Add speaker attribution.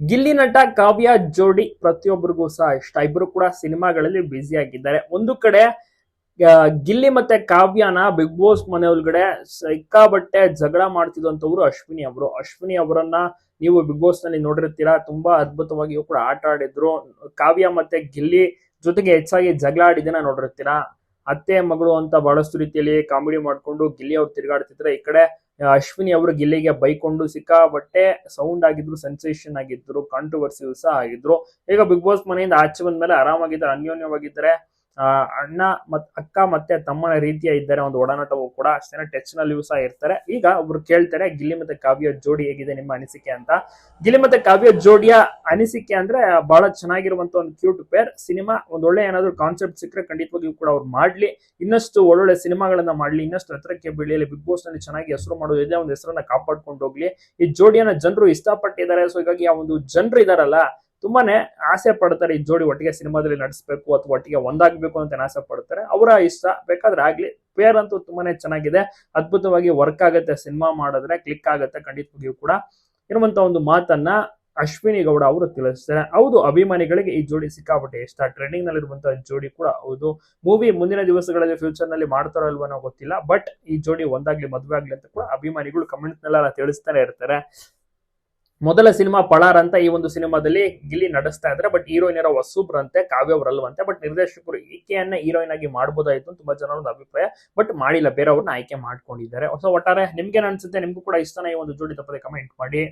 Speaker 1: ಗಿಲ್ಲಿ ನಟ ಕಾವ್ಯ ಜೋಡಿ ಪ್ರತಿಯೊಬ್ಬರಿಗೂ ಸಹ ಇಷ್ಟ. ಇಬ್ರು ಕೂಡ ಸಿನಿಮಾಗಳಲ್ಲಿ ಬ್ಯುಸಿ ಆಗಿದ್ದಾರೆ. ಒಂದು ಕಡೆ ಗಿಲ್ಲಿ ಮತ್ತೆ ಕಾವ್ಯನ ಬಿಗ್ ಬಾಸ್ ಮನೆ ಒಳಗಡೆ ಸಿಕ್ಕಾಬಟ್ಟೆ ಜಗಳ ಮಾಡ್ತಿದ್ದಂತವ್ರು ಅಶ್ವಿನಿ ಅವರು. ಅಶ್ವಿನಿ ಅವರನ್ನ ನೀವು ಬಿಗ್ ಬಾಸ್ ನಲ್ಲಿ ನೋಡಿರ್ತೀರಾ. ತುಂಬಾ ಅದ್ಭುತವಾಗಿಯೂ ಕೂಡ ಆಟ ಆಡಿದ್ರು. ಕಾವ್ಯ ಮತ್ತೆ ಗಿಲ್ಲಿ ಜೊತೆಗೆ ಹೆಚ್ಚಾಗಿ ಜಗಳ ಆಡಿದನ್ನ ನೋಡಿರ್ತೀರಾ. ಅತ್ತೆ ಮಗಳು ಅಂತ ಬಹಳಷ್ಟು ರೀತಿಯಲ್ಲಿ ಕಾಮಿಡಿ ಮಾಡ್ಕೊಂಡು ಗಿಲ್ಲಿ ಅವ್ರು ತಿರುಗಾಡ್ತಿದ್ರೆ, ಈ ಕಡೆ ಅಶ್ವಿನಿ ಅವರು ಗಿಲ್ಲಿಗೆ ಬೈಕೊಂಡು ಸಿಕ್ಕಾಬಟ್ಟೆ ಸೌಂಡ್ ಆಗಿದ್ರು, ಸೆನ್ಸೇಷನ್ ಆಗಿದ್ರು, ಕಾಂಟ್ರವರ್ಸಿ ಸಹ ಆಗಿದ್ರು. ಈಗ ಬಿಗ್ ಬಾಸ್ ಮನೆಯಿಂದ ಆಚೆ ಬಂದ್ಮೇಲೆ ಆರಾಮಾಗಿದ್ದಾರೆ, ಅನ್ಯೋನ್ಯವಾಗಿದ್ದಾರೆ. ಅಣ್ಣ ಅಕ್ಕ ಮತ್ತೆ ತಮ್ಮನ ರೀತಿಯ ಇದ್ದಾರೆ. ಒಂದು ಒಡನಾಟವು ಕೂಡ ಅಷ್ಟೇ ಟಚ್ ನಲ್ಲಿ ಸಹ ಇರ್ತಾರೆ. ಈಗ ಒಬ್ರು ಕೇಳ್ತಾರೆ, ಗಿಲ್ಲಿ ಮತ್ತೆ ಕಾವ್ಯ ಜೋಡಿ ಹೇಗಿದೆ ನಿಮ್ಮ ಅನಿಸಿಕೆ ಅಂತ. ಗಿಲ್ಲಿ ಮತ್ತೆ ಕಾವ್ಯ ಜೋಡಿಯ ಅನಿಸಿಕೆ ಅಂದ್ರೆ ಬಹಳ ಚೆನ್ನಾಗಿರುವಂತ ಒಂದು ಕ್ಯೂಟ್ ಪೇರ್. ಸಿನಿಮಾ ಒಂದ್ ಒಳ್ಳೆ ಏನಾದ್ರು ಕಾನ್ಸೆಪ್ಟ್ ಸಿಕ್ಕರೆ ಖಂಡಿತವಾಗಿಯೂ ಕೂಡ ಅವ್ರು ಮಾಡ್ಲಿ, ಇನ್ನಷ್ಟು ಒಳ್ಳೊಳ್ಳೆ ಸಿನಿಮಾಗಳನ್ನ ಮಾಡ್ಲಿ, ಇನ್ನಷ್ಟು ಎತ್ತರಕ್ಕೆ ಬೆಳೆಯಲಿ, ಬಿಗ್ ಬಾಸ್ ನಲ್ಲಿ ಚೆನ್ನಾಗಿ ಹೆಸರು ಮಾಡೋದು ಇದೆ, ಒಂದು ಹೆಸರನ್ನ ಕಾಪಾಡ್ಕೊಂಡು ಹೋಗ್ಲಿ. ಈ ಜೋಡಿಯನ್ನ ಜನರು ಇಷ್ಟಪಟ್ಟಿದ್ದಾರೆ. ಸೊ ಹೀಗಾಗಿ ಆ ಒಂದು ಜನರು ಇದಾರಲ್ಲ, ತುಂಬಾನೇ ಆಸೆ ಪಡ್ತಾರೆ ಈ ಜೋಡಿ ಒಟ್ಟಿಗೆ ಸಿನಿಮಾದಲ್ಲಿ ನಡೆಸಬೇಕು ಅಥವಾ ಒಟ್ಟಿಗೆ ಒಂದಾಗಬೇಕು ಅಂತ ಆಸೆ ಪಡ್ತಾರೆ. ಅವರ ಇಷ್ಟ, ಬೇಕಾದ್ರೆ ಆಗ್ಲಿ. ಪೇರ್ ಅಂತೂ ತುಂಬಾನೇ ಚೆನ್ನಾಗಿದೆ, ಅದ್ಭುತವಾಗಿ ವರ್ಕ್ ಆಗುತ್ತೆ. ಸಿನಿಮಾ ಮಾಡಿದ್ರೆ ಕ್ಲಿಕ್ ಆಗುತ್ತೆ ಖಂಡಿತವಾಗಿಯೂ ಕೂಡ ಇರುವಂತ ಒಂದು ಮಾತನ್ನ ಅಶ್ವಿನಿ ಗೌಡ ಅವರು ತಿಳಿಸ್ತಾರೆ. ಹೌದು, ಅಭಿಮಾನಿಗಳಿಗೆ ಈ ಜೋಡಿ ಸಿಕ್ಕಾಪಟ್ಟೆ ಇಷ್ಟ. ಟ್ರೆಂಡಿಂಗ್ ನಲ್ಲಿರುವಂತಹ ಜೋಡಿ ಕೂಡ ಹೌದು. ಮೂವಿ ಮುಂದಿನ ದಿವಸಗಳಲ್ಲಿ ಫ್ಯೂಚರ್ ನಲ್ಲಿ ಮಾಡ್ತಾರೋ ಅಲ್ವೋ ಗೊತ್ತಿಲ್ಲ, ಬಟ್ ಈ ಜೋಡಿ ಒಂದಾಗ್ಲಿ, ಮದುವೆ ಆಗ್ಲಿ ಅಂತ ಕೂಡ ಅಭಿಮಾನಿಗಳು ಕಮೆಂಟ್ ನೆಲ್ಲ ತಿಳಿಸ್ತಾನೆ ಇರ್ತಾರೆ. ಮೊದಲ ಸಿನಿಮಾ ಪಳಾರ್ ಅಂತ ಈ ಒಂದು ಸಿನಿಮಾದಲ್ಲಿ ಗಿಲ್ಲಿ ನಡೆಸ್ತಾ ಇದ್ರೆ, ಬಟ್ ಹೀರೋಯಿನ್ ಇರೋ ಹೊಸಬ್ರಂತೆ, ಕಾವ್ಯ ಅವರಲ್ವಂತೆ. ಬಟ್ ನಿರ್ದೇಶಕರು ಈಕೆಯನ್ನ ಹೀರೋಯಿನ್ ಆಗಿ ಮಾಡಬಹುದಾಯ್ತು ತುಂಬಾ ಜನ ಒಂದು ಅಭಿಪ್ರಾಯ, ಬಟ್ ಮಾಡಿಲ್ಲ, ಬೇರೆಯವ್ರನ್ನ ಆಯ್ಕೆ ಮಾಡ್ಕೊಂಡಿದ್ದಾರೆ. ಸೊ ಒಟ್ಟಾರೆ ನಿಮ್ಗೆ ಅನ್ಸುತ್ತೆ? ನಿಮ್ಗೂ ಕೂಡ ಇಷ್ಟನ ಈ ಒಂದು ಜೋಡಿ? ತಪ್ಪದೆ ಕಮೆಂಟ್ ಮಾಡಿ.